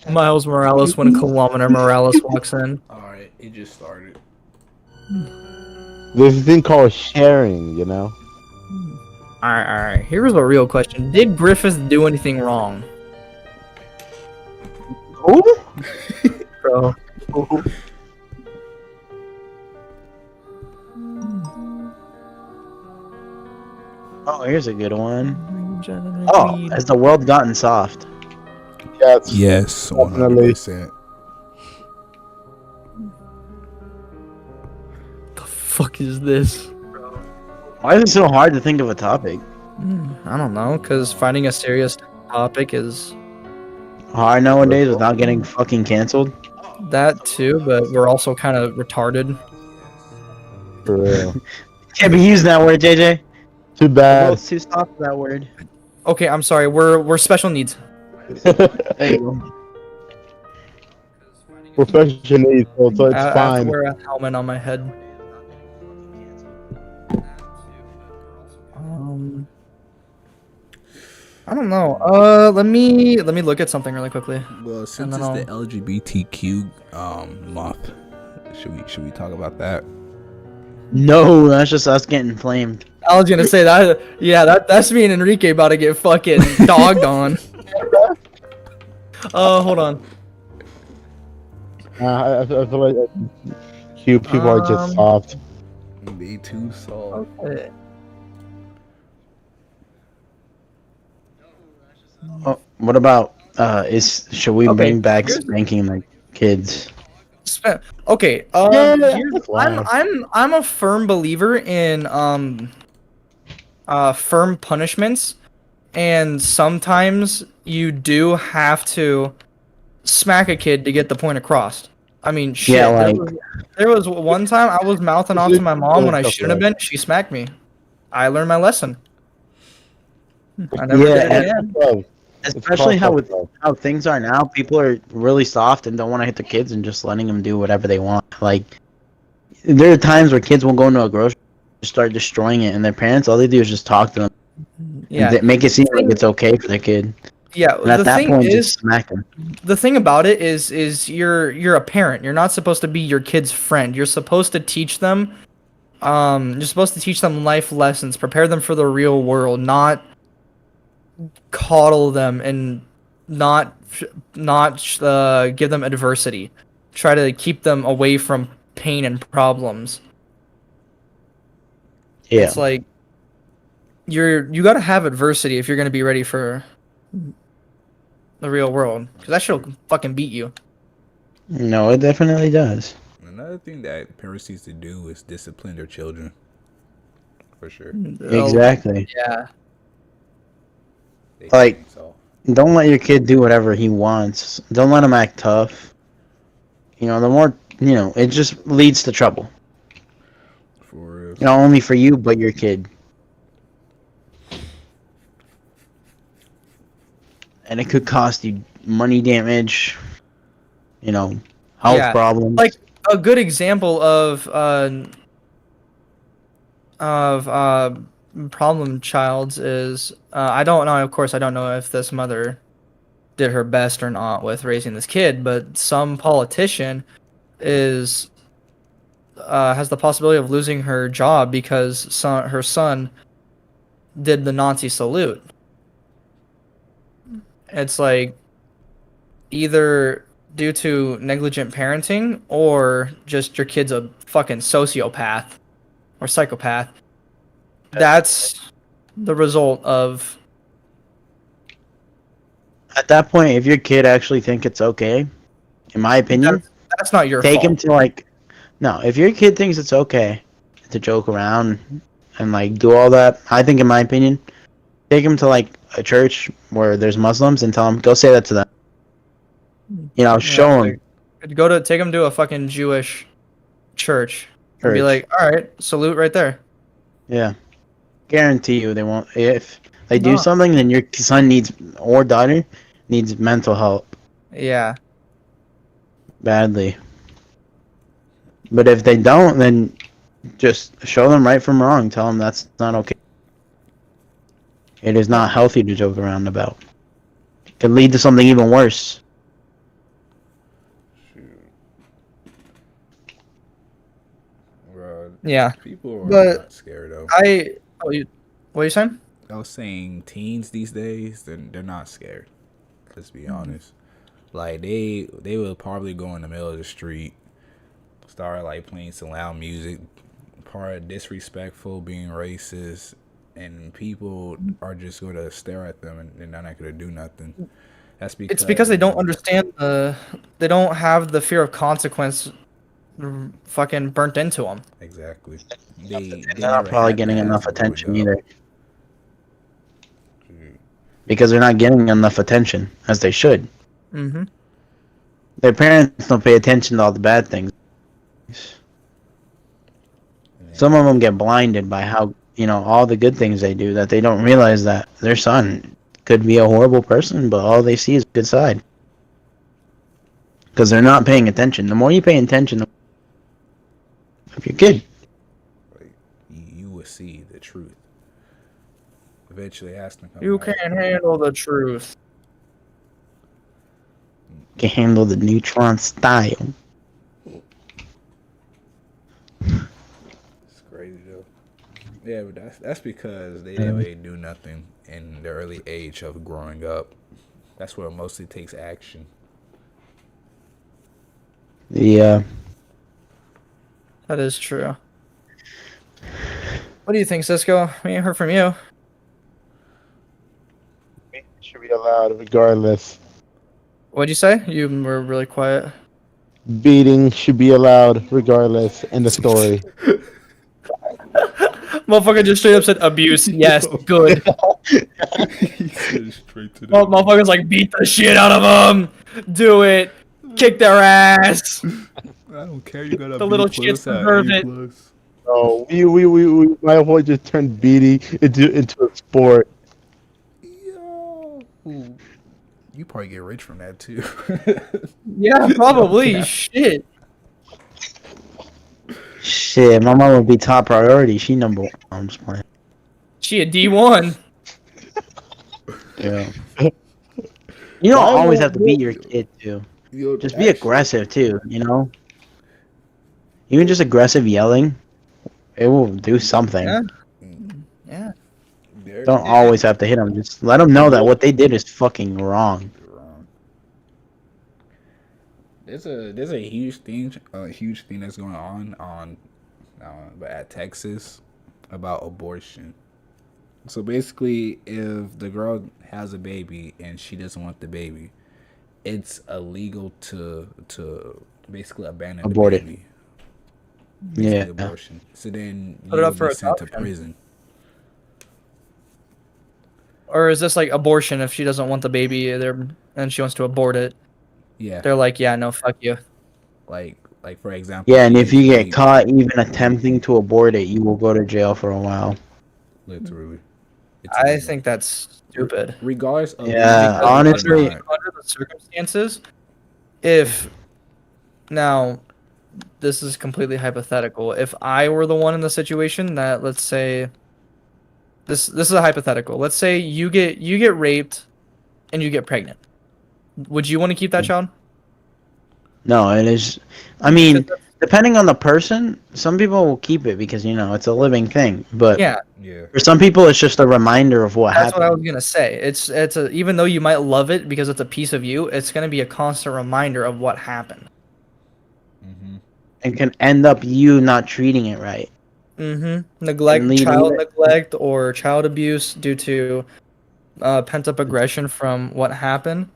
Miles Morales when Kilometer Morales walks in. Alright, it just started. There's a thing called sharing, you know? Alright. Here's a real question. Did Griffith do anything wrong? Who? Bro. Oh, here's a good one. Oh, has the world gotten soft? Yes. Yes, Definitely. 100%. The fuck is this? Why is it so hard to think of a topic? I don't know, because finding a serious topic is Hard nowadays without getting fucking canceled? that too, but we're also kind of retarded. For real. Can't be using that word, JJ. Too The bad. world's too soft for that word. Okay, I'm sorry. We're special needs. There you go. Professional needs, so it's I have to fine. wear a helmet on my head. I don't know. Let me look at something really quickly. Well, since then it's the LGBTQ month, should we talk about that? No, that's just us getting flamed. I was gonna say that. Yeah, that's me and Enrique about to get fucking dogged on. Hold on. I feel like people are just soft. They too soft. Okay. Oh, what about should we Okay, bring back here's- spanking like kids? Okay. Yeah, Here's, wow. I'm a firm believer in firm punishments, and sometimes you do have to smack a kid to get the point across. I mean, shit. Yeah, like There was one time I was mouthing off to my mom when I shouldn't have been. She smacked me. I learned my lesson. I never Yeah, did it again. Love. especially how It's with how things are now, people are really soft and don't want to hit their kids and just letting them do whatever they want. Like there are times where kids will go into a grocery store, start destroying it, and their parents all they do is just talk to them, Yeah. and make it seem like it's okay for their kid. Yeah. And at The that thing point, is, just smack them. the thing about it is you're a parent. You're not supposed to be your kid's friend. You're supposed to teach them. You're supposed to teach them life lessons, prepare them for the real world, not coddle them and not give them adversity. Try to keep them away from pain and problems. Yeah, It's like you got to have adversity if you're going to be ready for the real world, because that shit will fucking beat you. no, it definitely does. Another thing that parents need to do is discipline their children. For sure. Exactly. Yeah. They Like- think so. Don't let your kid do whatever he wants. Don't let him act tough. You know, the more it just leads to trouble. For real. Not only for you, but your kid. And it could cost you money damage, health Yeah, problems. like a good example of problem childs is I don't know. Of course, I don't know if this mother did her best or not with raising this kid, but some politician is has the possibility of losing her job because her son did the Nazi salute. It's like either due to negligent parenting or just your kid's a fucking sociopath or psychopath. That's the result of At that point, if your kid actually think it's okay, in my opinion, that's not your take fault. him to no, if your kid thinks it's okay to joke around and do all that, I think in my opinion, take him to a church where there's Muslims and tell them, go say that to them. Show them. Take him to a fucking Jewish church and be like, all right, salute right there. Yeah. Guarantee you they won't. If they do No. something, then your son or daughter needs mental help Yeah. badly. But if they don't, then just show them right from wrong. Tell them that's not okay. It is not healthy to joke around about. It could lead to something even worse. Yeah, People are but not scared though. what are you saying? I was saying teens these days, they're not scared. Let's be honest. Like they will probably go in the middle of the street, start like playing some loud music, part disrespectful, being racist, and people are just gonna stare at them and they're not gonna do nothing. That's It's because they don't because understand they don't have the fear of consequence fucking burnt into them. exactly. They They're not never probably had getting that as enough growing attention up. either. Because they're not getting enough attention as they should. Mm-hmm. Their parents don't pay attention to all the bad things. Some of them get blinded by how, all the good things they do, that they don't realize that their son could be a horrible person, but all they see is good side. Because they're not paying attention. The more you pay attention, if you're good. Like, you will see the truth. Eventually, it has to come You out. can't handle the truth. Can handle the neutron style. It's crazy though. Yeah, but that's because they didn't really do nothing in the early age of growing up. That's where it mostly takes action. Yeah. That is true. What do you think, Cisco? We ain't heard from you. It should be allowed regardless. What'd you say? You were really quiet. Beating should be allowed regardless. End of story. Motherfucker just straight up said abuse. Yes, good. He said straight to the. Motherfucker's like, beat the shit out of them. Do it. Kick their ass. I don't care. You got a The B little plus shits at deserve A it. plus. Oh, we my boy just turned beating into a sport. Yo. You probably get rich from that too. Yeah, probably. Yeah. Shit. Shit, my mom would be top priority. She number one. I'm just playing. She a D1. Yeah. You don't Why always won't have to beat your kid, too. Yo, Just be aggressive, too, Even just aggressive yelling, it will do something. Yeah. Yeah. Don't always have to hit them. Just let them know that what they did is fucking wrong. Wrong. There's a huge thing that's going on at Texas about abortion. So basically, if the girl has a baby and she doesn't want the baby, it's illegal to basically abandon Abort the it. baby. Yeah. Basically abortion. So then Put it you up will for be sent to adoption. prison. Or is this like abortion if she doesn't want the baby and she wants to abort it? Yeah, They're like, yeah, no, fuck you. like for example. Yeah, and if you get she- caught even attempting to abort it, you will go to jail for a while. literally, it's I illegal. think that's stupid. regardless of Yeah, being honestly- or not. Under the circumstances, if now this is completely hypothetical. If I were the one in the situation that, let's say, this is a hypothetical. Let's say you get raped and you get pregnant. Would you want to keep that child? No, it is. I mean, depending on the person, some people will keep it because, it's a living thing. But Yeah, Yeah, for some people, it's just a reminder of what that's what I happened. was gonna say. Even though you might love it because it's a piece of you, it's gonna be a constant reminder of what happened. And can end up you not treating it right. Mm-hmm. leading Child it. neglect, or child abuse due to pent-up aggression from what happened.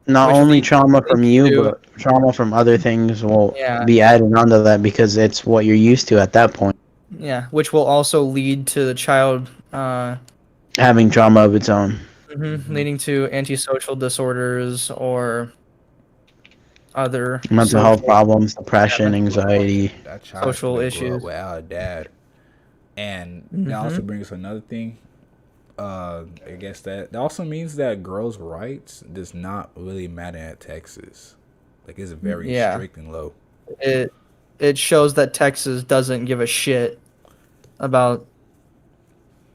Not Which only leads- trauma from leads you, to- but trauma from other things will Yeah. be added onto that because it's what you're used to at that point. Yeah, which will also lead to the child Having trauma of its own. leading to antisocial disorders or other Mental health social- problems, depression, anxiety. that child Social gonna grow issues. up without a dad, and that also brings another thing. I guess that also means that girls' rights does not really matter at Texas. Like it's very Yeah. strict and low. It shows that Texas doesn't give a shit about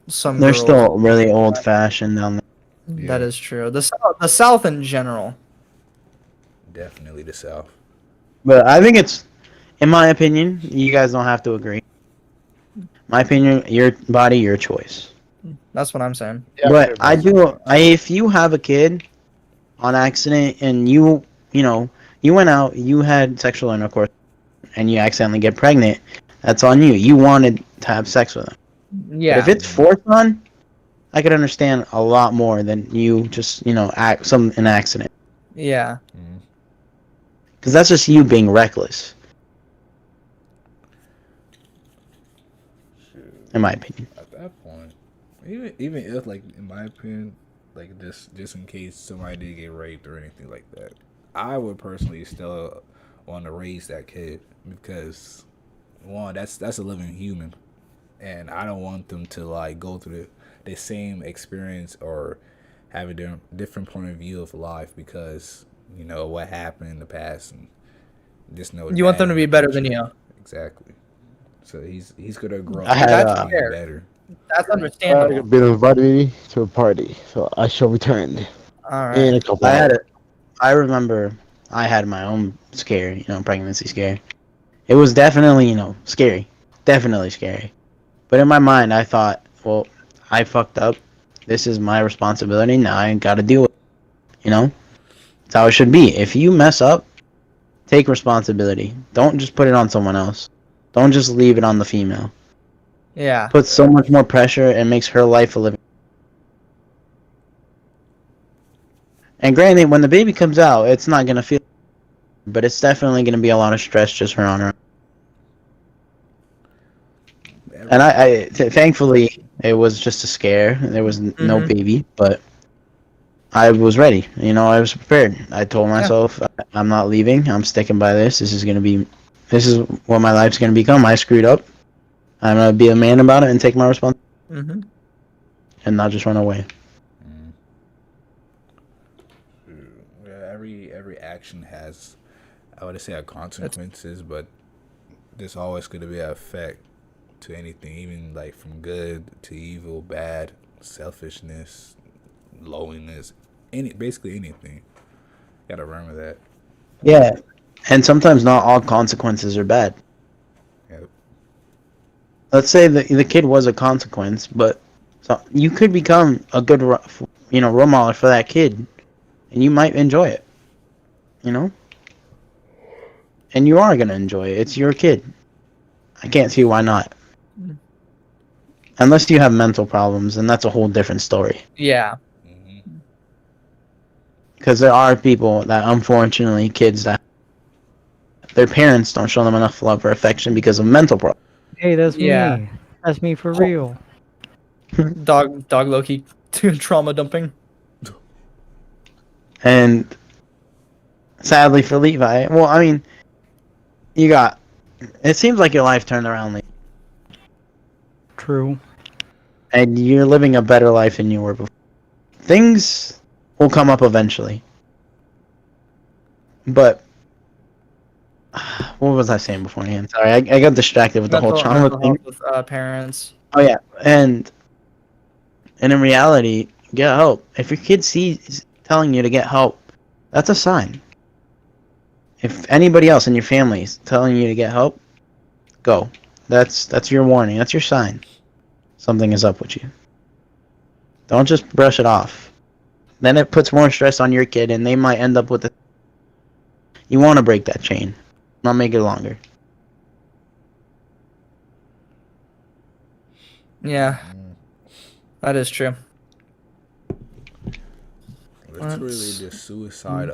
some They're girls. still really old fashioned down there. Yeah. That is true. The South in general. Definitely the South. But I think it's, in my opinion, you guys don't have to agree. My opinion, your body, your choice. That's what I'm saying. Yeah, But pretty much. if you have a kid on accident and you know, you went out, you had sexual intercourse, and you accidentally get pregnant, that's on you. You wanted to have sex with him. But if Yeah. it's forced on, I could understand a lot more than you just, an accident. Yeah. Because that's just you being reckless, in my opinion. At that point, even if like in my opinion, like just in case somebody did get raped or anything like that, I would personally still want to raise that kid because one, that's a living human, and I don't want them to like go through the same experience or have a different point of view of life because what happened in the past and just know You want them to be better than future. you. Exactly. So he's gonna grow I had, up to be fair. better. That's I've understandable. been invited me to a party, so I shall return All in right. a couple hours. I remember I had my own scare, pregnancy scare. It was definitely, scary. Definitely scary. But in my mind, I thought, well, I fucked up. This is my responsibility. Now I gotta deal with it. That's how it should be. If you mess up, take responsibility. Don't just put it on someone else. Don't just leave it on the female. Yeah. Puts so much more pressure and makes her life a living. And granted, when the baby comes out, it's not gonna feel, but it's definitely gonna be a lot of stress just for on her. And thankfully, it was just a scare. There was no Mhm. baby, but I was ready. I was prepared. I told myself, I'm not leaving. I'm sticking by this. This is what my life's gonna become. I screwed up. I'm gonna be a man about it and take my responsibility Mhm. and not just run away. Yeah, every action has, I would say, consequences, but there's always going to be an effect to anything, even like from good to evil, bad, selfishness, loneliness, basically anything. Gotta remember that. Yeah, and sometimes not all consequences are bad. Yep. Let's say the kid was a consequence, but you could become a good, role model for that kid, and you might enjoy it. And you are gonna enjoy it. It's your kid. I can't see why not. Unless you have mental problems, and that's a whole different story. Yeah. Because there are people that, unfortunately, kids that their parents don't show them enough love or affection because of mental problems. Hey, that's Yeah. me. That's me for real. Dog Loki trauma dumping. And sadly for Levi, well, I mean, it seems like your life turned around, Levi. True. And you're living a better life than you were before. Things will come up eventually. But what was I saying beforehand? Sorry, I got distracted with the whole trauma mental thing. health with parents. Oh yeah, and in reality, get help. If your kid sees telling you to get help, that's a sign. If anybody else in your family is telling you to get help, go. That's your warning. That's your sign. Something is up with you. Don't just brush it off. Then it puts more stress on your kid, and they might end up with it. You want to break that chain, not make it longer. Yeah. That is true. Literally, the suicide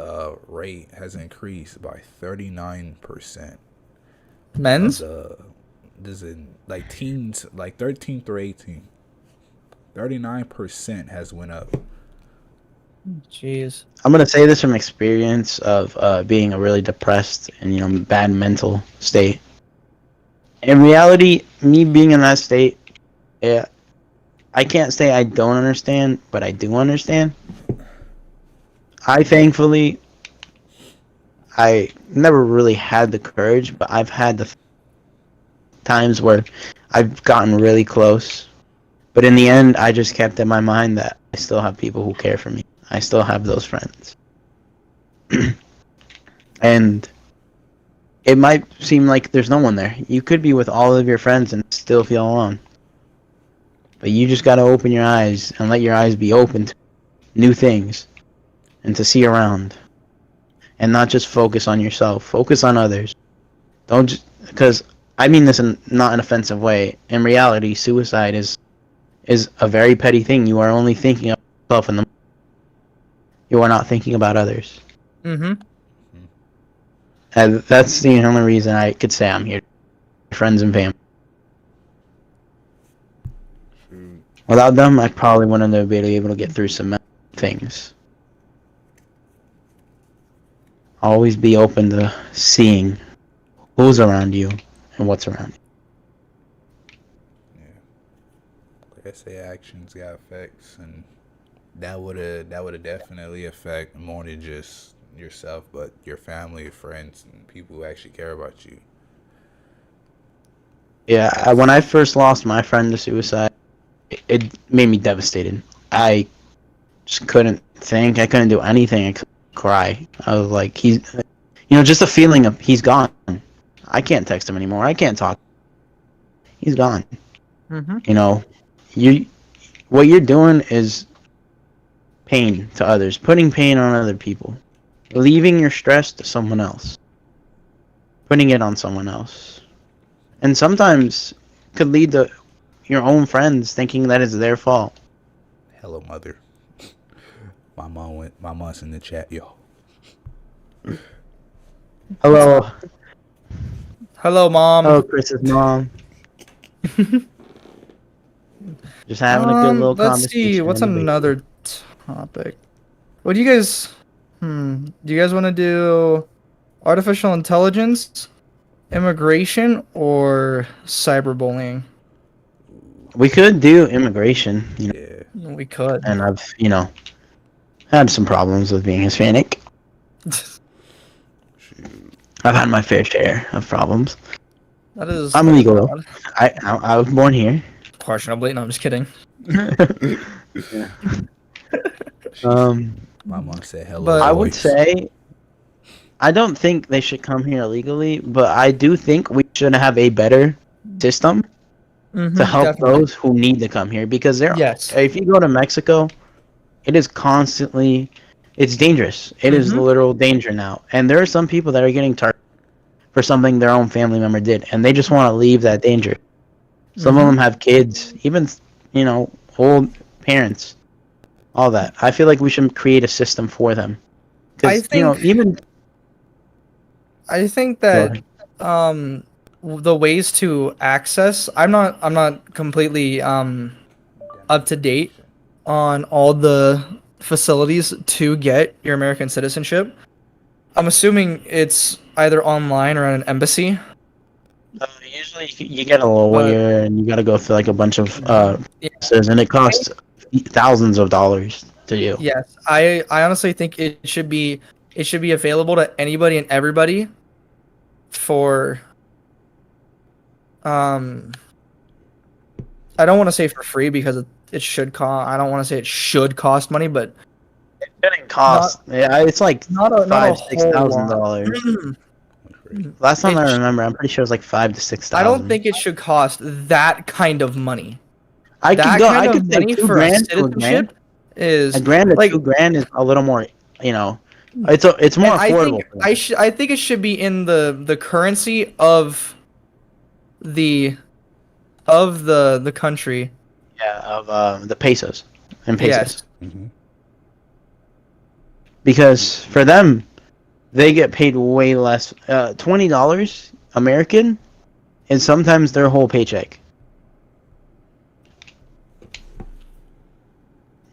rate has increased by 39%. Men's? This is like teens, like 13 through 18. 39% has went up. Jeez. I'm gonna say this from experience of being a really depressed and bad mental state. In reality, me being in that state, yeah, I can't say I don't understand, but I do understand. Thankfully, I never really had the courage, but I've had the times where I've gotten really close. But in the end, I just kept in my mind that I still have people who care for me. I still have those friends. And it might seem like there's no one there. You could be with all of your friends and still feel alone. But you just gotta open your eyes and let your eyes be open to new things and to see around. And not just focus on yourself. Focus on others. Don't just because I mean this in not an offensive way. In reality, suicide is a very petty thing. You are only thinking of yourself and you are not thinking about others. Mm-hmm. And that's the only reason I could say I'm here. Friends and family. True. Without them, I probably wouldn't have been able to get through some things. Always be open to seeing who's around you and what's around you. Like I say, actions got effects, and that would definitely affect more than just yourself, but your family, friends, and people who actually care about you. Yeah, when I first lost my friend to suicide, it made me devastated. I just couldn't think. I couldn't do anything. I could cry. I was like, just the feeling of he's gone. I can't text him anymore. I can't talk. He's gone. Mm-hmm. You know, what you're doing is pain to others, putting pain on other people, leaving your stress to someone else, putting it on someone else, and sometimes could lead to your own friends thinking that it's their fault. Hello, mother. My mom's in the chat, yo. Hello, Hello, mom. hello, Chris's mom. Just having a good little Let's conversation. see. What's and debate. another topic? What do you guys? Do you guys want to do artificial intelligence, immigration, or cyberbullying? We could do immigration, Yeah. We could. and I've had some problems with being Hispanic. I've had my fair share of problems. That is. I'm legal though. I was born here. Questionably. No, I'm just kidding. My mom said hello. But I would boys. say I don't think they should come here illegally, but I do think we should have a better system to help definitely. those who need to come here because Yes. if you go to Mexico, it is constantly it's dangerous. It is literal danger now. And there are some people that are getting targeted for something their own family member did and they just want to leave that danger. Some of them have kids, even old parents. All that. I feel like we should create a system for them. I Because, think I think Go that ahead. the ways to access I'm not completely up to date on all the facilities to get your American citizenship. I'm assuming it's either online or at an embassy. Usually you get a But lawyer and you got to go through like a bunch of yeah, processes, and it costs thousands of dollars to do. yes, I honestly think it should be available to anybody and everybody for um I don't want to say for free because it should cost. I don't want to say it should cost money, but It didn't cost. Yeah, it's like not a $5,000-6,000. lot. Last time It I sh- remember, I'm pretty sure it was like 5,000 to I don't 6,000. think it should cost that kind of money. I That could go. kind I of could say money 2 for a grand to a citizenship grand. is A grand to like, 2 grand is a little more. It's more and I affordable. think I think it should be in the currency of the the country. Yeah, of the pesos and pesos. Yes. Because for them, they get paid way less. $20 American is sometimes their whole paycheck.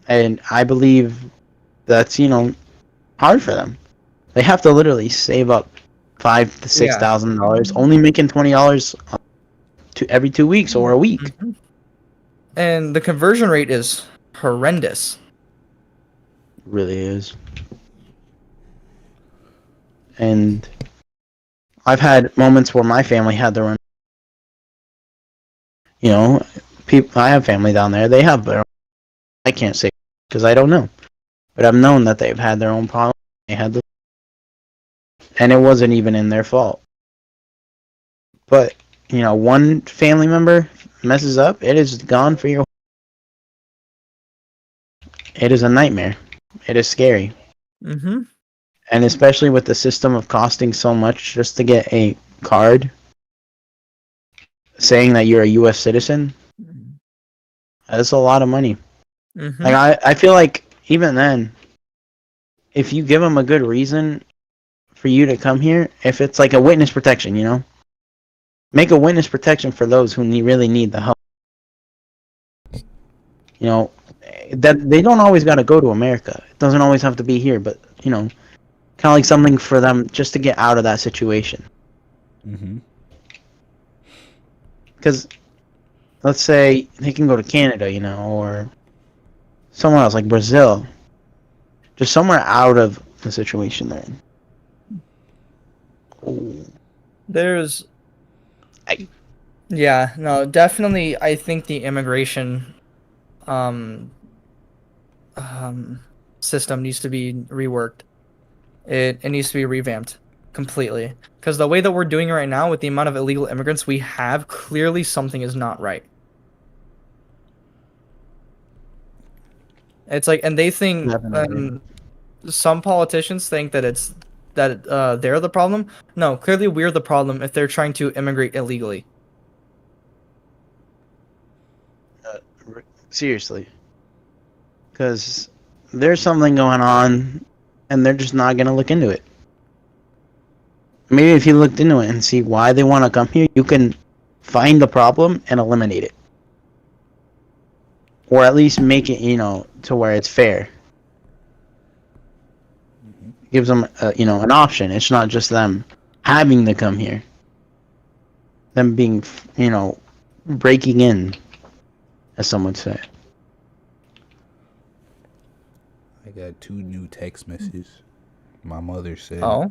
And I believe that's hard for them. They have to literally save up $5,000 to $6,000, only making $20 to every 2 weeks or a week. And the conversion rate is horrendous. Really is. And I've had moments where my family had their own. People. I have family down there. They have their own. I can't say because I don't know, but I've known that they've had their own problems. They had and it wasn't even in their fault. But one family member messes up, it is gone for your it is a nightmare. It is scary. Mm-hmm. And especially with the system of costing so much just to get a card saying that you're a U.S. citizen, that's a lot of money. Mm-hmm. Like I feel like even then, if you give them a good reason for you to come here, if it's like a witness protection, make a witness protection for those who really need the help. That they don't always got to go to America. It doesn't always have to be here, but kind of like something for them just to get out of that situation. Mm-hmm. Because let's say they can go to Canada, or somewhere else like Brazil, just somewhere out of the situation they're in. Ooh. There's, I- yeah, no, definitely. I think the immigration, um, system needs to be reworked. It needs to be revamped completely. Because the way that we're doing it right now, with the amount of illegal immigrants we have, clearly something is not right. It's like, and they think, Definitely. some politicians think that they're the problem. No, clearly we're the problem if they're trying to immigrate illegally. Seriously. Because there's something going on, and they're just not going to look into it. Maybe if you looked into it and see why they want to come here, you can find the problem and eliminate it. Or at least make it, to where it's fair. Gives them, an option. It's not just them having to come here. Them being, breaking in, as some would say. I got 2 new text messages. My mother said, Oh.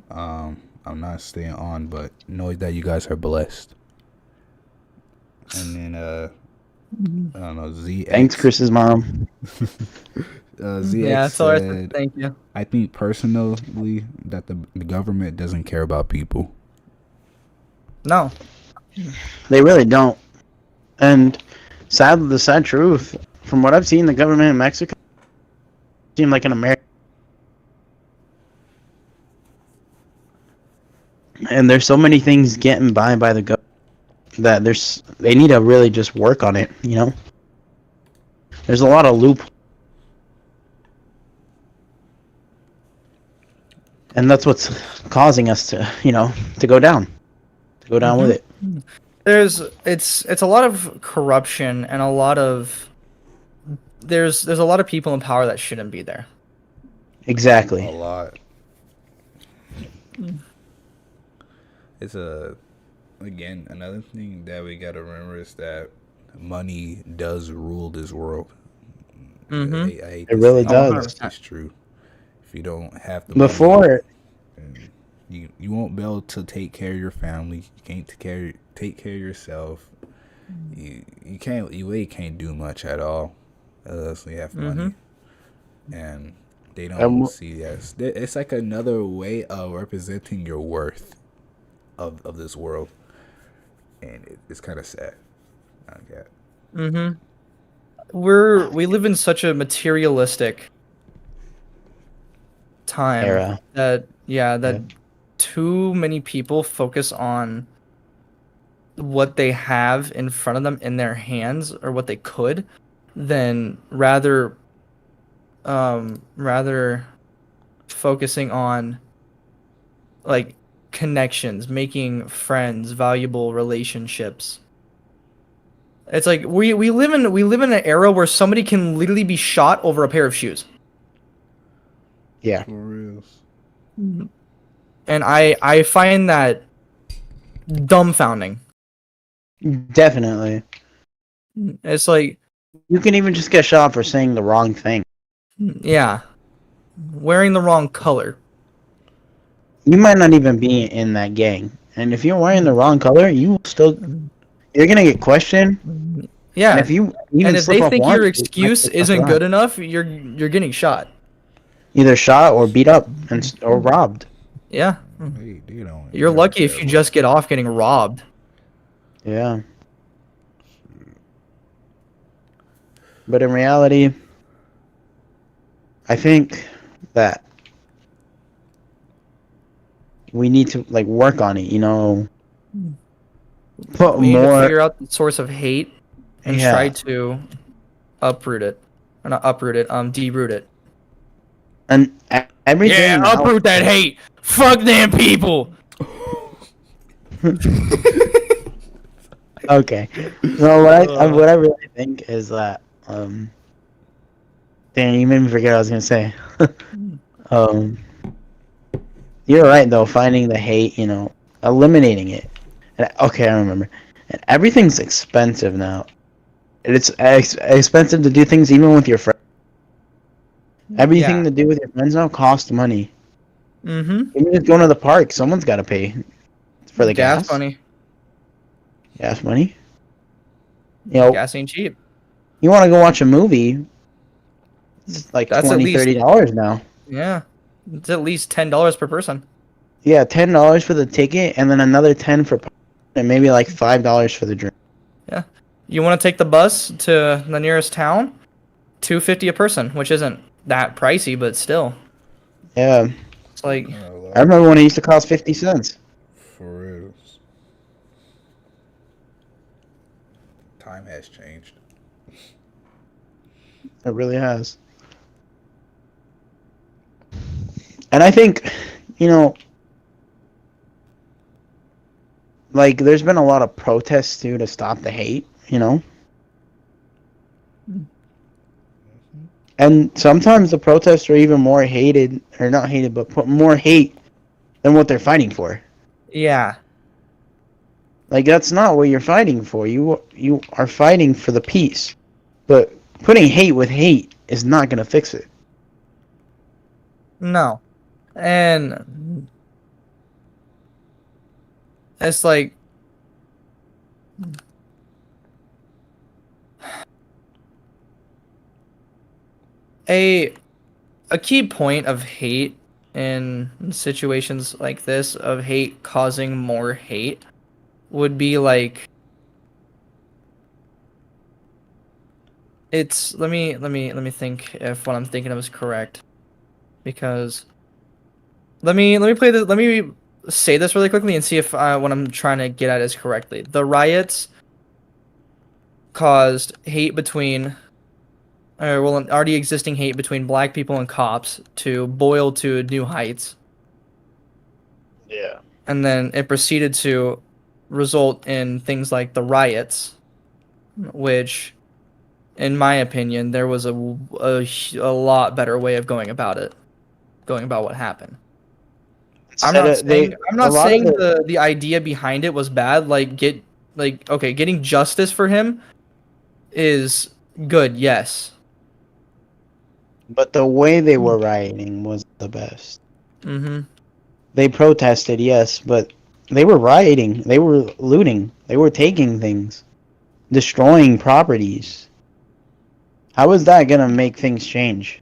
I'm not staying on, but know that you guys are blessed. And then, I don't know, ZX. Thanks, Chris's mom. ZX Yeah, so I said said, thank you. I think personally that the government doesn't care about people. No. They really don't. And the sad truth, from what I've seen, the government in Mexico seem like an American. And there's so many things getting by the government that they need to really just work on it, There's a lot of loopholes. And that's what's causing us to, to go down. To go down with it. It's a lot of corruption and there's a lot of people in power that shouldn't be there. Exactly. A lot. It's again, another thing that we gotta remember is that money does rule this world. Mm-hmm. I hate It to really say does. It's true. If you don't have the Before, money, you won't be able to take care of your family. You can't take care of yourself. You really can't do much at all unless you have money. And they don't see that. It's like another way of representing your worth of this world, and it's kind of sad. We live in such a materialistic time Era. that too many people focus on what they have in front of them in their hands or what they could, than rather focusing on like connections, making friends, valuable relationships. It's like we live in an era where somebody can literally be shot over a pair of shoes. Yeah. For real. And I find that dumbfounding. Definitely. It's like, You can even just get shot for saying the wrong thing. yeah, wearing the wrong color. You might not even be in that gang. And if you're wearing the wrong color, you're gonna get questioned. Yeah. And if you even If slip they up think once, your you might excuse get isn't fucked good around. enough, you're getting shot. Either shot or beat up or robbed. Yeah. You're lucky if you just get off getting robbed. Yeah. But in reality, I think that we need to like work on it. Put We need to more. figure out the source of hate and try Yeah, to uproot it. Or not uproot it, deroot it. and everything Yeah, now. uproot that hate. Fuck them people. Okay. So what I really think is that damn, you made me forget what I was gonna say. um, you're right though. Finding the hate, eliminating it. And, okay, I remember. And everything's expensive now. It's expensive to do things even with your friends. Everything Yeah. to do with your friends now costs money. Mm-hmm. Even just going to the park, someone's got to pay for the Gas gas. money. Gas money. Gas ain't cheap. You want to go watch a movie? It's like That's at $20, least $30 now. yeah. It's at least $10 per person. Yeah, $10 for the ticket, and then another 10 for, and maybe like $5 for the drink. Yeah. You want to take the bus to the nearest town? $2.50 a person, which isn't that pricey, but still. Yeah, It's like I remember when it used to cost 50 cents. For real. Time has changed. It really has. And I think, like there's been a lot of protests too to stop the hate. And sometimes the protests are even more hated, or not hated, but put more hate than what they're fighting for. yeah. Like that's not what you're fighting for. You are fighting for the peace. But putting hate with hate is not gonna fix it. No. And it's like a key point of hate in situations like this, of hate causing more hate, would be like it's let me think if what I'm thinking of is correct, because let me say this really quickly and see if what I'm trying to get at is correctly. The riots caused hate between already existing hate between black people and cops to boil to new heights. Yeah. And then it proceeded to result in things like the riots, which, in my opinion, there was a lot better way of going about what happened. I'm not saying the idea behind it was bad. Getting justice for him is good, yes. But the way they were rioting was the best. Mm-hmm. They protested, yes, but they were rioting. They were looting. They were taking things, destroying properties. How is that gonna make things change?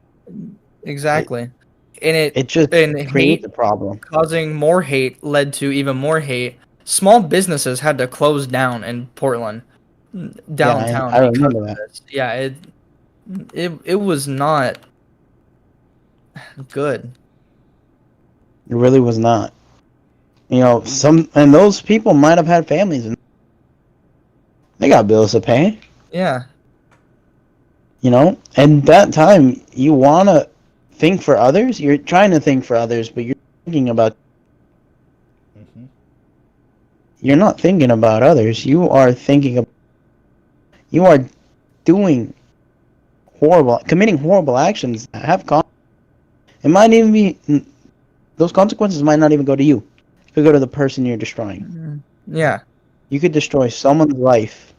Exactly. It just creates a problem. Causing more hate led to even more hate. Small businesses had to close down in Portland, downtown. I remember that. This. Yeah, it was not good. It really was not. And those people might have had families, and they got bills to pay. Yeah. And that time you wanna think for others. You're trying to think for others, but you're thinking about. Mm-hmm. You're not thinking about others. You are You are doing committing horrible actions that have it might even be. Those consequences might not even go to you. It could go to the person you're destroying. Yeah. You could destroy someone's life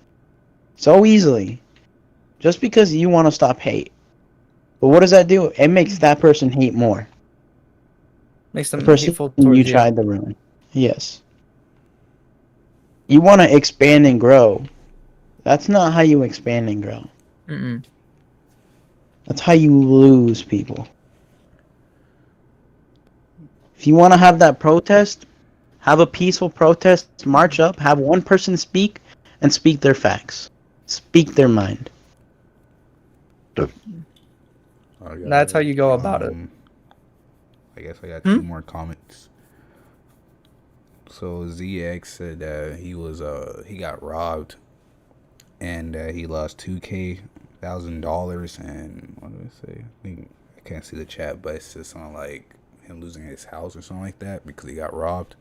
so easily just because you want to stop hate. But what does that do? It makes that person hate more. Makes them The person hateful towards you tried to ruin. Yes. You want to expand and grow. That's not how you expand and grow. Mm-mm. That's how you lose people. If you want to have that protest, have a peaceful protest, march up, have one person speak, and speak their facts. Speak their mind. I got That's how it. you go about it. I guess I got Hmm? 2 more comments. So ZX said that he got robbed and he lost $2,000 and what did I say? I think I can't see the chat, but it's just on like him losing his house or something like that because he got robbed.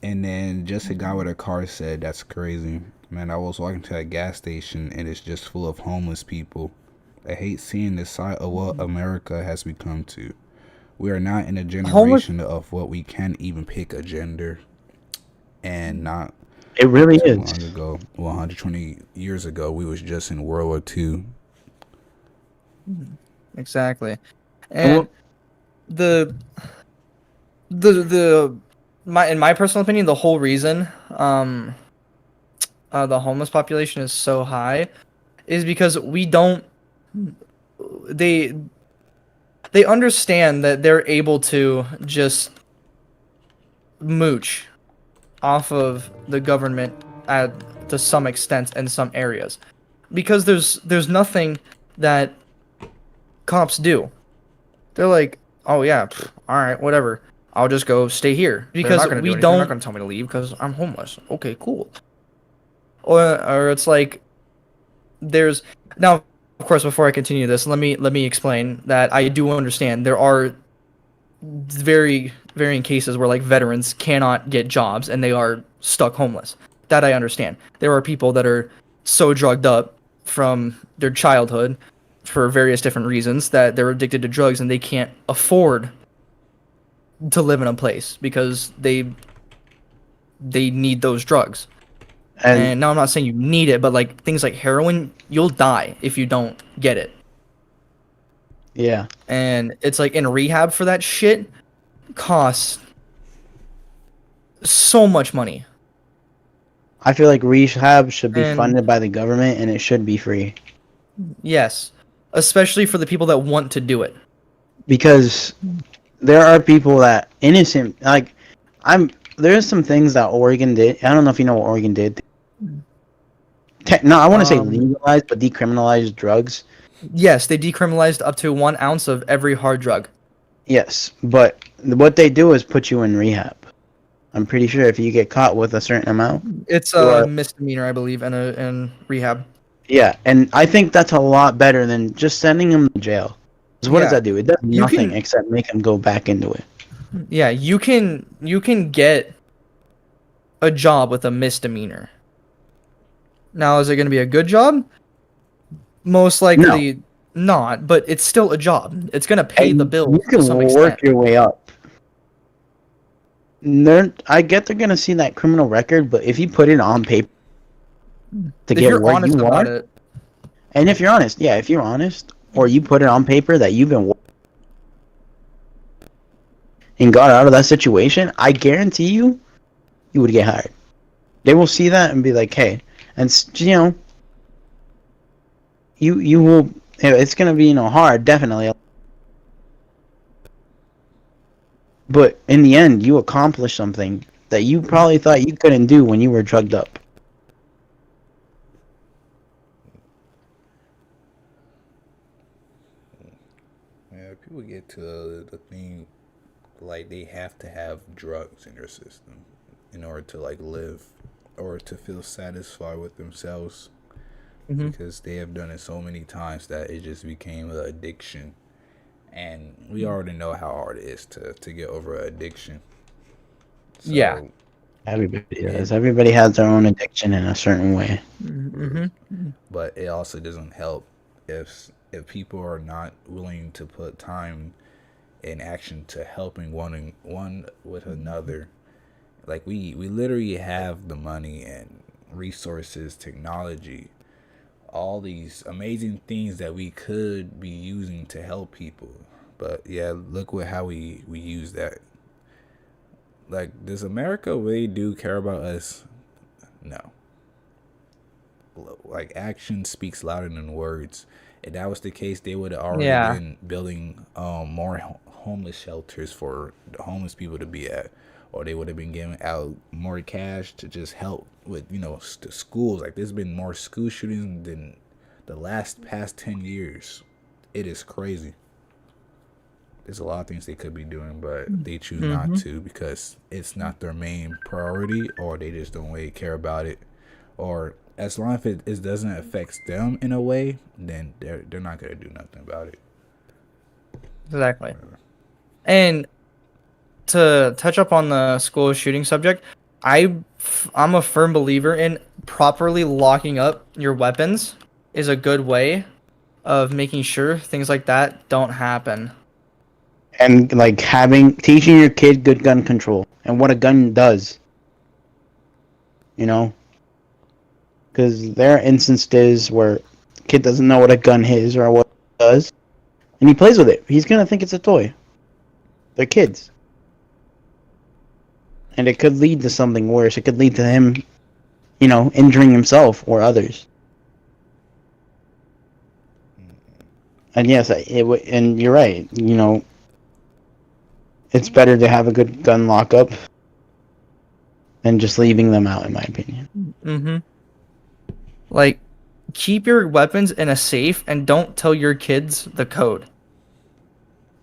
And then just a guy with a car said, "That's crazy, man. I was walking to a gas station and it's just full of homeless people. I hate seeing the side of what America has become to. We are not in a Homeless. generation of what we can't even pick a gender, and not It really too is. long ago, 120 years ago, we was just in World War II." Exactly. And And the the my in my personal opinion, the whole reason the homeless population is so high is because we don't they they understand that they're able to just mooch off of the government at to some extent in some areas because there's nothing that cops do. They're like, oh yeah, all right, whatever. I'll just go stay here because we don't. They're not gonna tell me to leave because I'm homeless. Okay, cool. Or it's like there's now. Of course, before I continue this, let me explain that I do understand there are very varying cases where like veterans cannot get jobs and they are stuck homeless. That I understand. There are people that are so drugged up from their childhood for various different reasons that they're addicted to drugs and they can't afford to live in a place because they need those drugs. and And now I'm not saying you need it, but like things like heroin, you'll die if you don't get it. yeah, And it's like in rehab for that shit costs so much money. I feel like rehab should be And funded by the government and it should be free yes, especially for the people that want to do it. because there are people that innocent like there's some things that Oregon did. I don't know if you know what Oregon did. No, I want to say legalized but decriminalized drugs. Yes, they decriminalized up to 1 ounce of every hard drug. Yes, but what they do is put you in rehab. I'm pretty sure if you get caught with a certain amount, It's you a are. misdemeanor, I believe, in rehab. Yeah, and I think that's a lot better than just sending them to jail. 'Cause what does Yeah, that do? It does you nothing can. except make them go back into it. Yeah, you can get a job with a misdemeanor. Now, is it going to be a good job? Most No, likely not, but it's still a job. It's going to pay the and you bills to can some work extent. your way up. I get they're gonna see that criminal record, but if you put it on paper to If get you're where you honest are, about it, and if you're honest, yeah, if you're honest, or you put it on paper that you've been and got out of that situation, I guarantee you, you would get hired. They will see that and be like, hey, and you will. It's gonna be hard, definitely, but in the end, you accomplish something that you probably thought you couldn't do when you were drugged up. Yeah, people get to the thing like they have to have drugs in their system in order to like live or to feel satisfied with themselves hmm because they have done it so many times that it just became an addiction. And we already know how hard it is to get over an addiction. yeah. So Everybody it does. Everybody has their own addiction in a certain way. hmm but it also doesn't help if people are not willing to put time and action to helping one with another. Like we literally have the money and resources, technology, all these amazing things that we could be using to help people. But yeah, look what how we use that. Like, does America really do care about us? No. Like, action speaks louder than words. If that was the case, they would have already Yeah. been building more homeless shelters for the homeless people to be at, or they would have been giving out more cash to just help with the schools. Like, there's been more school shootings than the past 10 years. it is crazy. There's a lot of things they could be doing, but they choose not Mm-hmm. to because it's not their main priority, or they just don't really care about it. Or as long as it doesn't affect them in a way, then they're not gonna do nothing about it. Exactly. And to touch up on the school shooting subject, I'm a firm believer in properly locking up your weapons is a good way of making sure things like that don't happen. And like teaching your kid good gun control and what a gun does. You know, because there are instances where kid doesn't know what a gun is or what it does, and he plays with it. He's gonna think it's a toy. They're kids, and it could lead to something worse. It could lead to him, injuring himself or others. And yes, and you're right. It's better to have a good gun lockup than just leaving them out, in my opinion. Mm-hmm. Like, keep your weapons in a safe and don't tell your kids the code.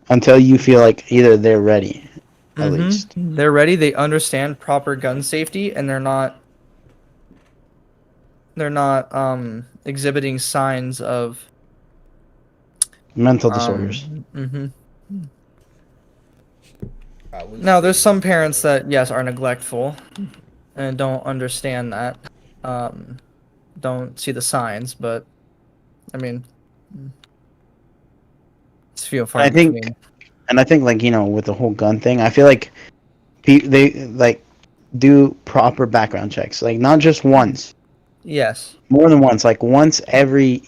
Until you feel like either they're ready, at Mm-hmm. least. They're ready. They understand proper gun safety, and they're not exhibiting signs of Mental disorders. Mm-hmm. Now, there's some parents that yes are neglectful and don't understand that, don't see the signs, but I mean, it's few and far I think, between. and I think, like, with the whole gun thing, I feel like they like do proper background checks, like not just once, Yes. more than once, like once every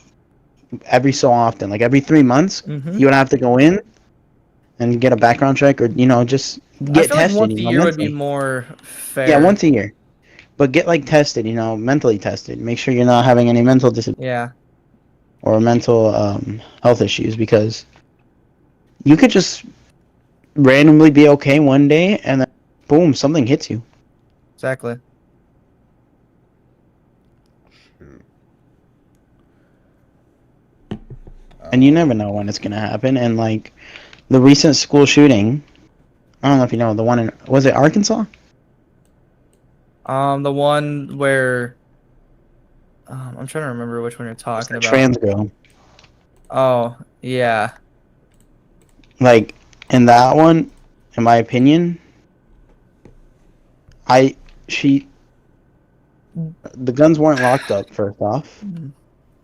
so often, like every 3 months, Mm-hmm. you would have to go in and get a background check, or just I get feel like tested, once a year would be mentally. more fair. Yeah, once a year, but get like tested, mentally tested. Make sure you're not having any mental disability Yeah. or mental health issues, because you could just randomly be okay one day and then boom, something hits you. Exactly. And you never know when it's gonna happen. And like the recent school shooting, I don't know if you know the one was it Arkansas? The one where I'm trying to remember which one you're It's talking the about. trans girl. Oh, yeah. Like in that one, in my opinion, she the guns weren't locked up, first off,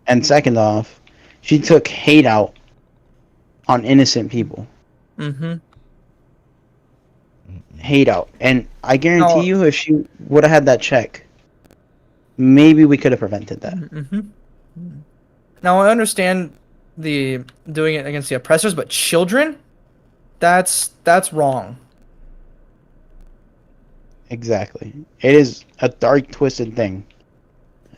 and second off, she took hate out on innocent people. Mm-hmm. Hate out, and I guarantee No. you, if she would have had that check, maybe we could have prevented that. Mm-hmm. Now I understand the doing it against the oppressors, but children, that's wrong. Exactly. It is a dark, twisted thing,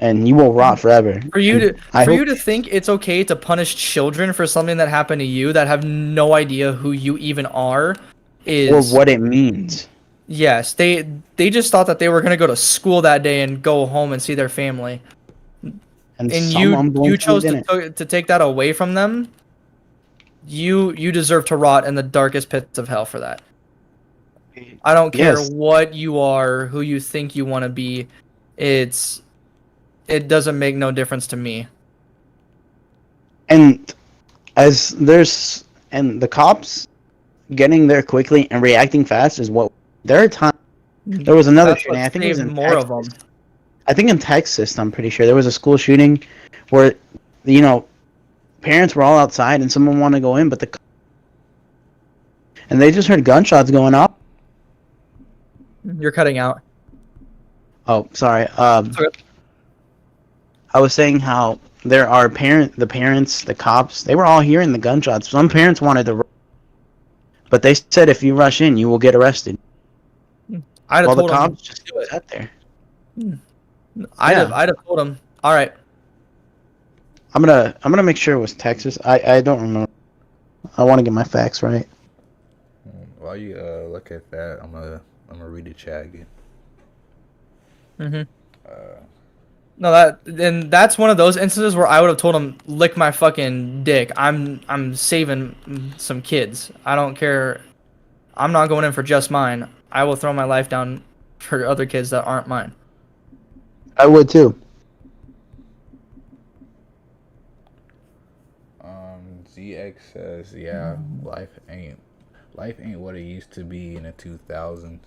and you will rot forever. For you And to I for hope, you to think it's okay to punish children for something that happened to you that have no idea who you even are or is what it means. yes, they just thought that they were gonna go to school that day and go home and see their family. And And some you unbelievably chose didn't. to take that away from them. You deserve to rot in the darkest pits of hell for that. I don't care Yes, what you are, who you think you want to be. It doesn't make no difference to me. and and the cops getting there quickly and reacting fast is what there are times. There was another That's shooting. what I think it was saved in more of Texas. them. I think in Texas, I'm pretty sure there was a school shooting where, parents were all outside and someone wanted to go in, but and they just heard gunshots going off. You're cutting out. Oh, sorry. Okay. I was saying how there are the parents, the cops, they were all hearing the gunshots. Some parents wanted to, but they said if you rush in, you will get arrested. I'd have While the told him cops just to do it. sat there. I'd have told him. All right. I'm gonna make sure it was Texas. I don't remember. I want to get my facts right. While you look at that, I'm gonna read the chat again. Mhm. No, that's one of those instances where I would have told him, lick my fucking dick. I'm saving some kids. I don't care. I'm not going in for just mine. I will throw my life down for other kids that aren't mine. I would too. ZX says, yeah, life ain't what it used to be in the 2000s.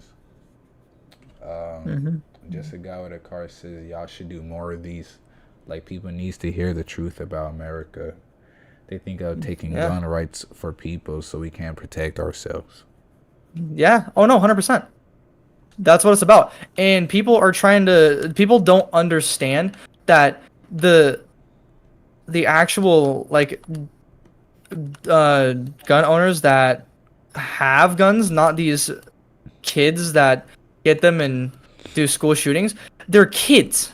Just a guy with a car says, y'all should do more of these. Like, people needs to hear the truth about America. They think of taking gun rights for people so we can't protect ourselves. Yeah. Oh no, 100%. That's what it's about. And people don't understand that the actual like gun owners that have guns, not these kids that get them and do school shootings, they're kids.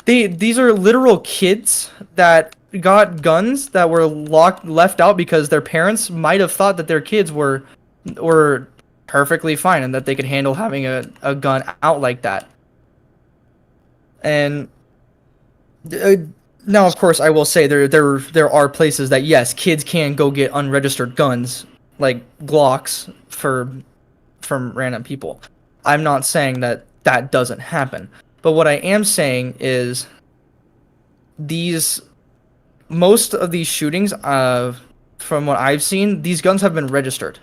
These are literal kids that got guns that were left out because their parents might have thought that their kids were perfectly fine and that they could handle having a gun out like that. And now, of course, I will say there are places that yes, kids can go get unregistered guns like Glocks from random people. I'm not saying that doesn't happen, but what I am saying is most of these shootings, from what I've seen, these guns have been registered,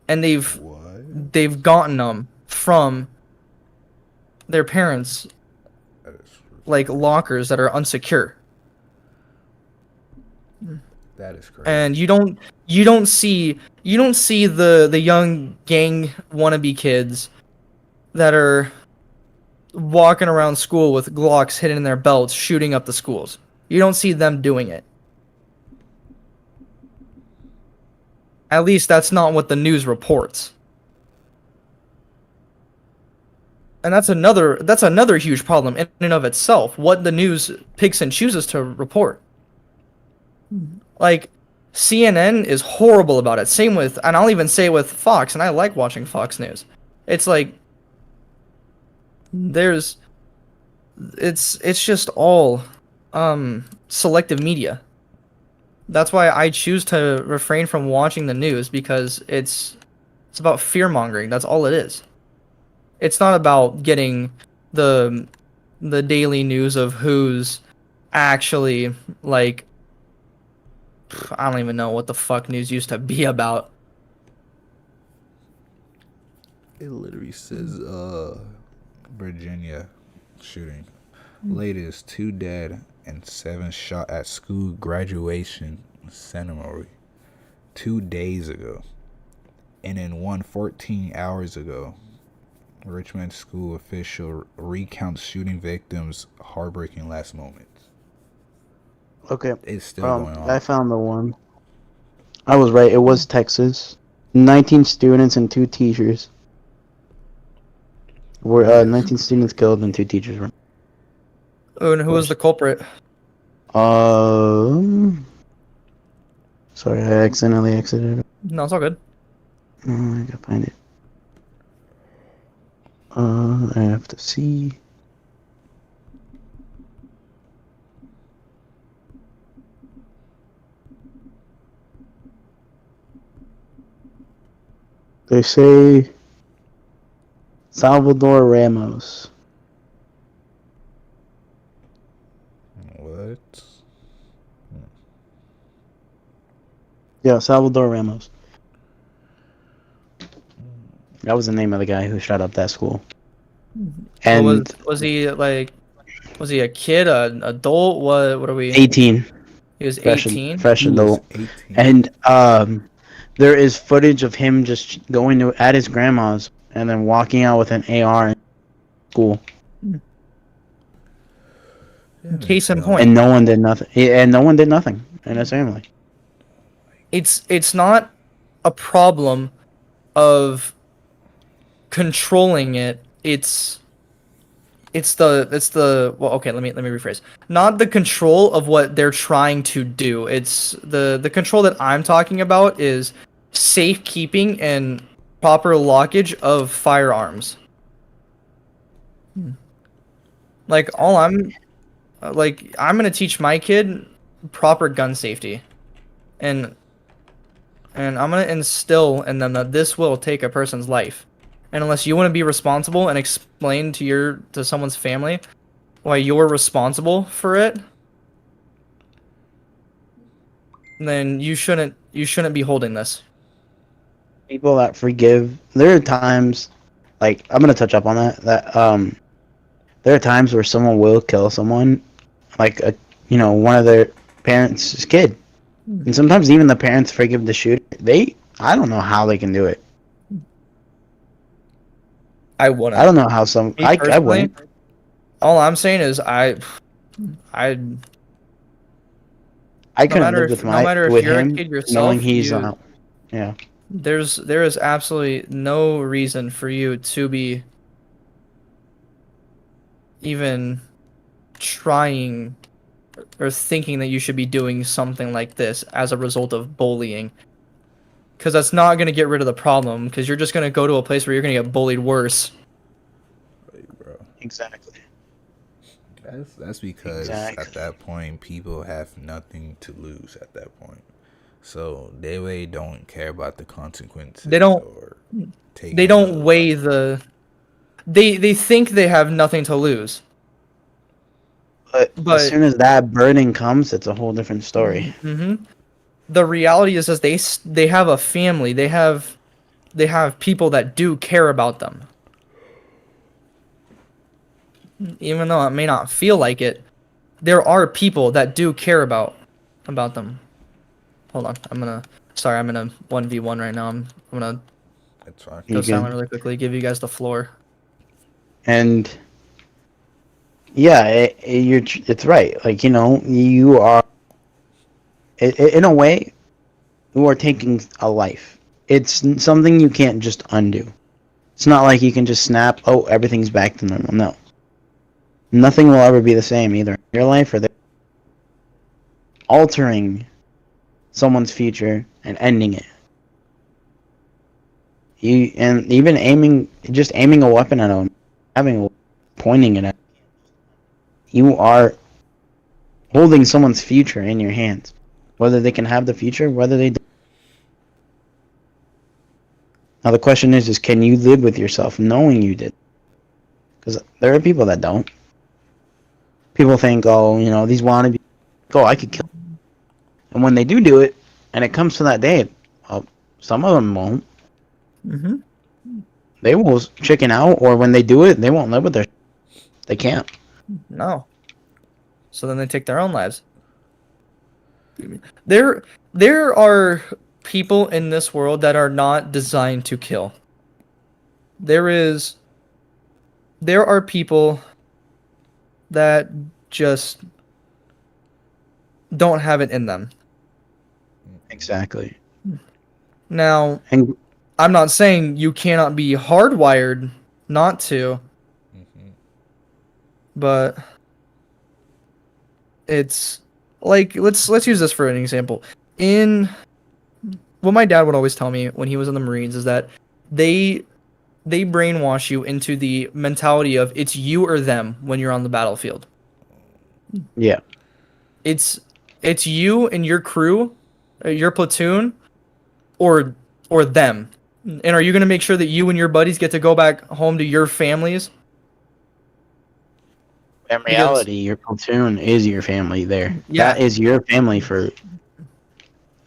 and they've gotten them from their parents, like lockers that are unsecure. That is crazy. And you don't see the young gang wannabe kids that are walking around school with Glocks hidden in their belts shooting up the schools. You don't see them doing it. At least that's not what the news reports. And that's another huge problem in and of itself, what the news picks and chooses to report. Like, CNN is horrible about it. Same with, and I'll even say with Fox, and I like watching Fox News. It's like, it's just all selective media. That's why I choose to refrain from watching the news, because it's about fear mongering. That's all it is. It's not about getting the daily news of who's actually, like, I don't even know what the fuck news used to be about. It literally says, Virginia shooting. Latest 2 dead and 7 shot at school graduation ceremony 2 days ago. And then 14 hours ago, Richmond school official recounts shooting victims' heartbreaking last moments. Okay. It's still going on. I found the one. I was right. It was Texas. 19 students and 2 teachers. 19 students killed and 2 teachers were. Oh, and who was the culprit? Sorry, I accidentally exited. No, it's all good. I gotta find it. I have to see. They say Salvador Ramos. What? Yeah, Salvador Ramos. That was the name of the guy who shot up that school. And So was he like? Was he a kid, an adult? What are we? 18. He was Fresh 18. fresh adult. 18. And there is footage of him just going at his grandma's and then walking out with an AR in school. Case in point. And no one did nothing. And no one did nothing in his family. It's not a problem of controlling it. It's the well, okay, let me rephrase. Not the control of what they're trying to do. It's the control that I'm talking about is safekeeping and proper lockage of firearms. Like all I'm like I'm gonna teach my kid proper gun safety, and I'm gonna instill in them that this will take a person's life, and unless you want to be responsible and explain to someone's family why you're responsible for it, then you shouldn't be holding this. People that forgive. There are times, like I'm gonna touch up on that. There are times where someone will kill someone, like one of their parents' kid, and sometimes even the parents forgive the shooter. I don't know how they can do it. I wouldn't. I don't know how some. Me I personally, wouldn't. all I'm saying is I I no couldn't matter live if no matter if with you're a him kid knowing yourself, he's yeah. there is absolutely no reason for you to be even trying or thinking that you should be doing something like this as a result of bullying. Because that's not going to get rid of the problem, because you're just going to go to a place where you're going to get bullied worse. Like, bro, Exactly. that's because at Exactly. that point people have nothing to lose at that point. So they really don't care about the consequences They don't or they taking don't another weigh life. the they think they have nothing to lose. But as But soon as that burden comes, it's a whole different story. mhm, the reality is they have a family. They have people that do care about them. Even though it may not feel like it, there are people that do care about them. Hold on. I'm in a 1v1 right now. I'm gonna That's fine. go You silent could, really quickly, give you guys the floor. and yeah, it's right. Like you are in a way you are taking a life. It's something you can't just undo. It's not like you can just snap. Oh, everything's back to normal. No, nothing will ever be the same either in your life or altering someone's future and ending it. And even just aiming a weapon at them, pointing it at you are holding someone's future in your hands. Whether they can have the future, whether they don't. Now the question is can you live with yourself knowing you did? Because there are people that don't. People think, oh, these wannabe, oh, I could kill. And when they do it, and it comes to that day, well, some of them won't. Mm-hmm. They will chicken out, or when they do it, they won't live with their. They can't. No. So then they take their own lives. There are people in this world that are not designed to kill. There are people that just don't have it in them. Exactly. Now, And I'm not saying you cannot be hardwired not to, Mm-hmm. but it's like let's use this for an example. In what my dad would always tell me when he was in the Marines is that they brainwash you into the mentality of it's you or them when you're on the battlefield. yeah, It's you and your crew, your platoon, or them. And are you going to make sure that you and your buddies get to go back home to your families? in Because reality, your platoon is your family there. yeah. That is your family for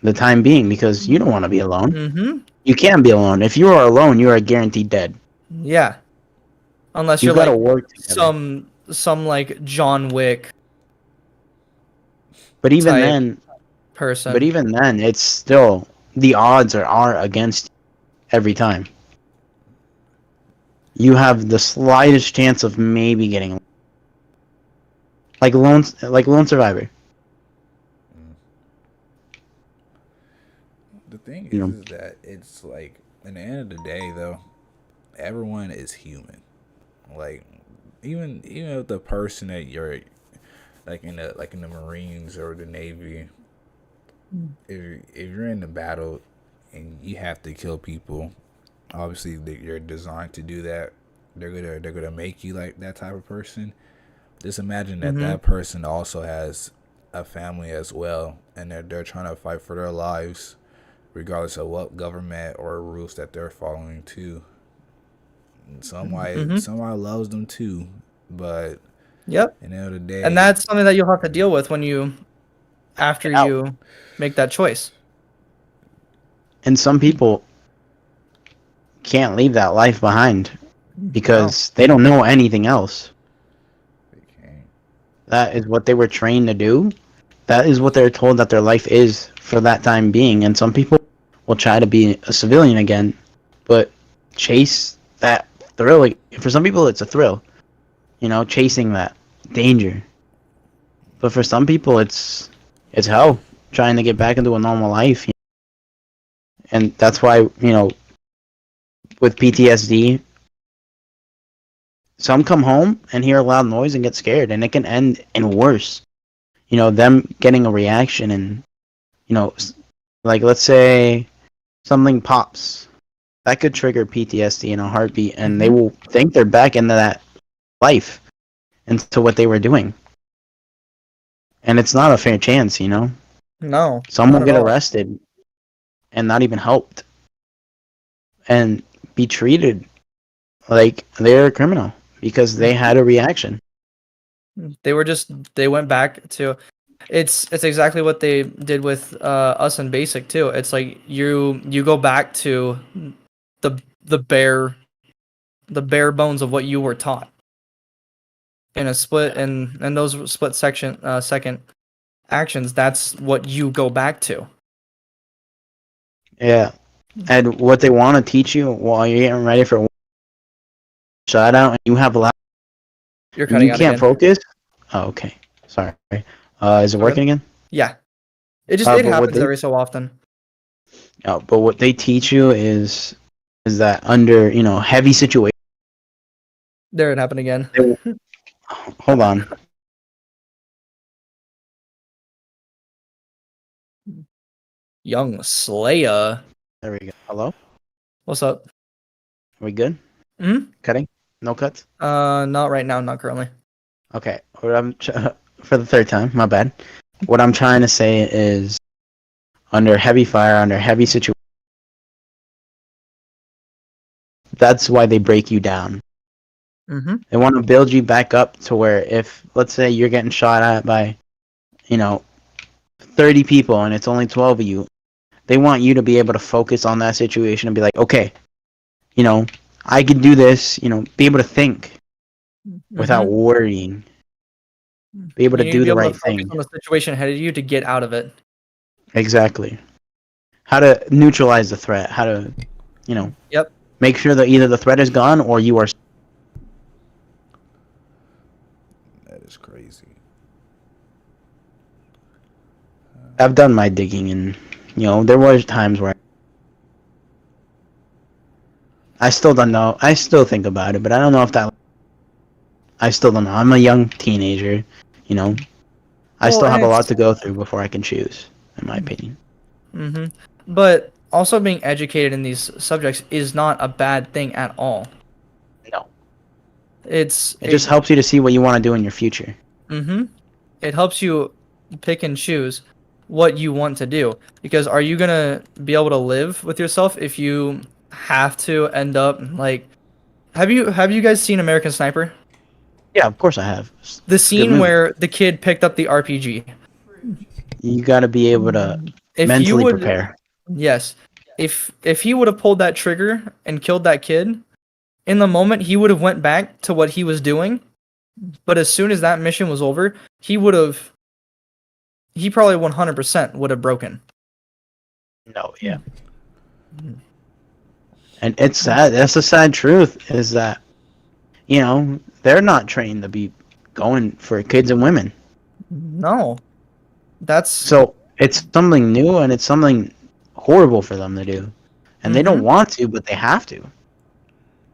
the time being because you don't want to be alone. Mhm. You can't be alone. If you are alone, you are guaranteed dead. Yeah. Unless You you're got to like work together. some like John Wick But even type then, person. it's still the odds are against you every time. You have the slightest chance of maybe getting like lone survivor. The thing You know, is that it's like, in the end of the day, though, everyone is human. Like, even if the person that you're like in the Marines or the Navy, if you're in the battle and you have to kill people, obviously you're designed to do that they're gonna make you like that type of person. Just imagine that Mm-hmm. that person also has a family as well, and they're trying to fight for their lives, regardless of what government or rules that they're following too. And Mm-hmm. somebody loves them too, but Yep. at the end of the And day, that's something that you'll have to deal with when you after Get out. you make that choice. And some people can't leave that life behind because they don't know anything else. they can't. That is what they were trained to do. That is what they're told that their life is for that time being. And some people will try to be a civilian again, but chase that thrill. Like, for some people, it's a thrill, chasing that danger. But for some people, it's hell trying to get back into a normal life. And that's why, with PTSD, some come home and hear a loud noise and get scared, and it can end in worse. Them getting a reaction and, like, let's say something pops. That could trigger PTSD in a heartbeat, and they will think they're back into that life, into what they were doing. And it's not a fair chance, No, Some will not at get all. arrested and not even helped and be treated like they're a criminal because they had a reaction. They went back to it's exactly what they did with us in basic too. It's like you go back to the bare bones of what you were taught in a split and those split second actions. That's what you go back to. Yeah. And what they want to teach you while you're getting ready for shut out and you have a lot You're and cutting you out can't again. focus. Oh, okay. Sorry. Is it working again? Yeah, it But what happens they every so often. but what they teach you is that under, heavy situation. There, it happened again. Hold on. Young Slayer. There we go. Hello? What's up? Are we good? Hmm. Cutting? No cuts? Not right now. Not currently. Okay. For the third time, my bad. What I'm trying to say is under heavy fire, under heavy situation, that's why they break you down. Mm-hmm. They want to build you back up to where if, let's say, you're getting shot at by, 30 people and it's only 12 of you, they want you to be able to focus on that situation and be like, okay, I can do this, be able to think without worrying, be able You to need to do be the able to right focus thing. on the situation ahead of you to get out of it. Exactly. How to neutralize the threat, how to, Yep. make sure that either the threat is gone or you are. That is crazy. I've done my digging and, there was times where I still don't know. I still think about it, but I don't know if that. I still don't know. I'm a young teenager, you know. I Well, still and have a lot it's to go through before I can choose, in my opinion. mm-hmm. But also being educated in these subjects is not a bad thing at all. No. It's It just helps you to see what you want to do in your future. mm-hmm. It helps you pick and choose what you want to do. Because are you gonna be able to live with yourself if you have to end up like have you guys seen American Sniper? Yeah, of course I have. The It's a good scene movie. where the kid picked up the RPG. You got to be able to If you mentally would prepare. Yes. If he would have pulled that trigger and killed that kid, in the moment he would have went back to what he was doing. But as soon as that mission was over, he probably 100% would have broken. No, yeah. And it's sad. That's the sad truth is that, they're not trained to be going for kids and women. No. That's So it's something new and it's something horrible for them to do. And they don't want to, but they have to.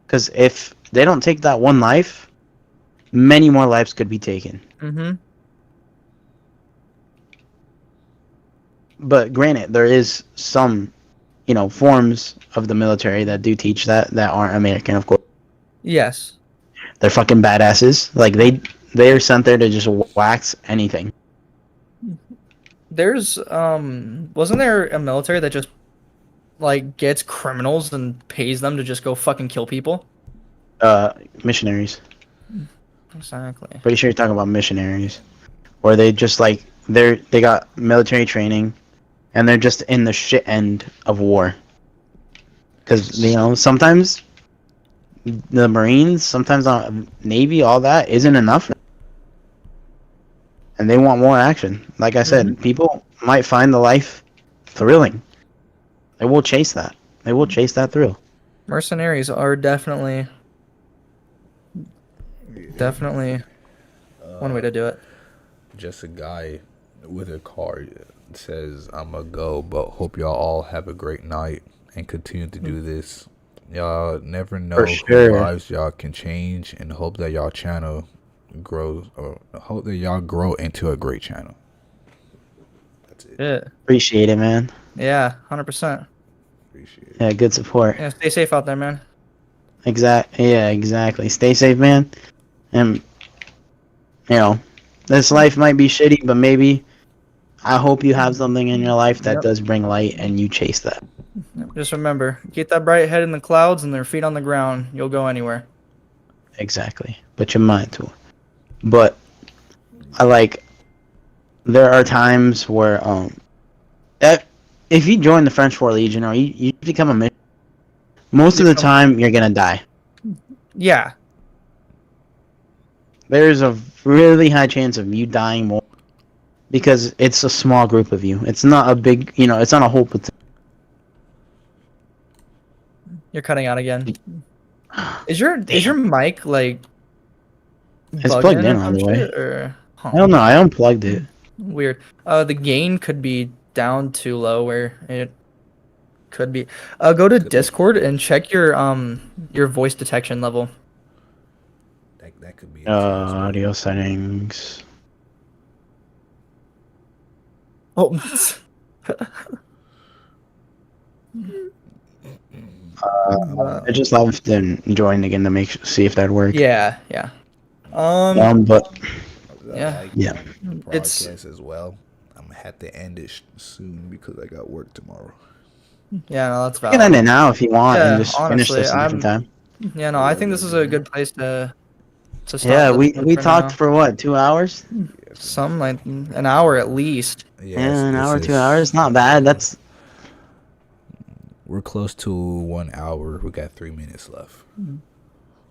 Because if they don't take that one life, many more lives could be taken. Mhm. But granted, there is some, forms of the military that do teach that aren't American, of course. Yes. They're fucking badasses. Like they're sent there to just wax anything. There's wasn't there a military that just like gets criminals and pays them to just go fucking kill people? Missionaries. Exactly. Pretty sure you're talking about missionaries, where they just like they got military training, and they're just in the shit end of war. Because sometimes the Marines, sometimes the Navy, all that isn't enough, and they want more action. Like I said, people might find the life thrilling. They will chase that. They will chase that thrill. Mercenaries are definitely one way to do it. Just a guy with a card says, "I'ma go, but hope y'all all have a great night and continue to do this. Y'all never know For whose sure. lives y'all can change, and hope that y'all channel grows, or hope that y'all grow into a great channel." That's it. Yeah. Appreciate it, man. Yeah, 100%. Appreciate it. Yeah, good support. Yeah, stay safe out there, man. Yeah, exactly. Stay safe, man. And this life might be shitty, but maybe I hope you have something in your life that Yep. does bring light, and you chase that. Just remember, get that bright head in the clouds and their feet on the ground. You'll go anywhere. Exactly. Put your mind to it. But there are times where if you join the French Four Legion or you become a mission, most of the time you're gonna die. Yeah. There's a really high chance of you dying more because it's a small group of you. It's not a big, it's not a whole platoon. You're cutting out again. Is your mic like It's bugging plugged in or all some the way. shit, or I don't know. I unplugged it. weird. The gain could be down too low where it could be. Go to Discord and check your voice detection level. That could be it too, as well. Audio settings. Oh. I just left and joined again to see if that worked. Yeah, yeah. But Yeah. yeah. It's- Podcast as well. I'm gonna have to end it soon because I got work tomorrow. Yeah, no, that's You can end valid. it now if you want Yeah, and just finish honestly, this a different time. Yeah, no, I think this is a good place to stop. Yeah, this we for talked now. for what, 2 hours? Some like an hour at least. Yes, Yeah, an this hour, 2 is- hours. Not bad. That's We're close to 1 hour. We got 3 minutes left.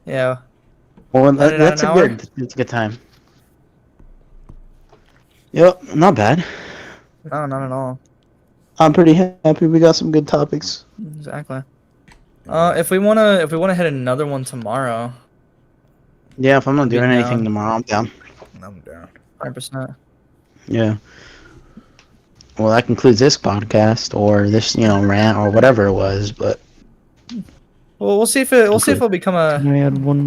Yeah. well. Cut it out That's an a hour? good. It's a good time. Yep, not bad. No, not at all. I'm pretty happy. We got some good topics. Exactly. If we wanna hit another one tomorrow, Yeah, if I'm not Be doing anything down. tomorrow, I'm down. I'm down. 100%. Yeah. Well, that concludes this podcast or this, rant or whatever it was. But Well, we'll see if it'll become a We had one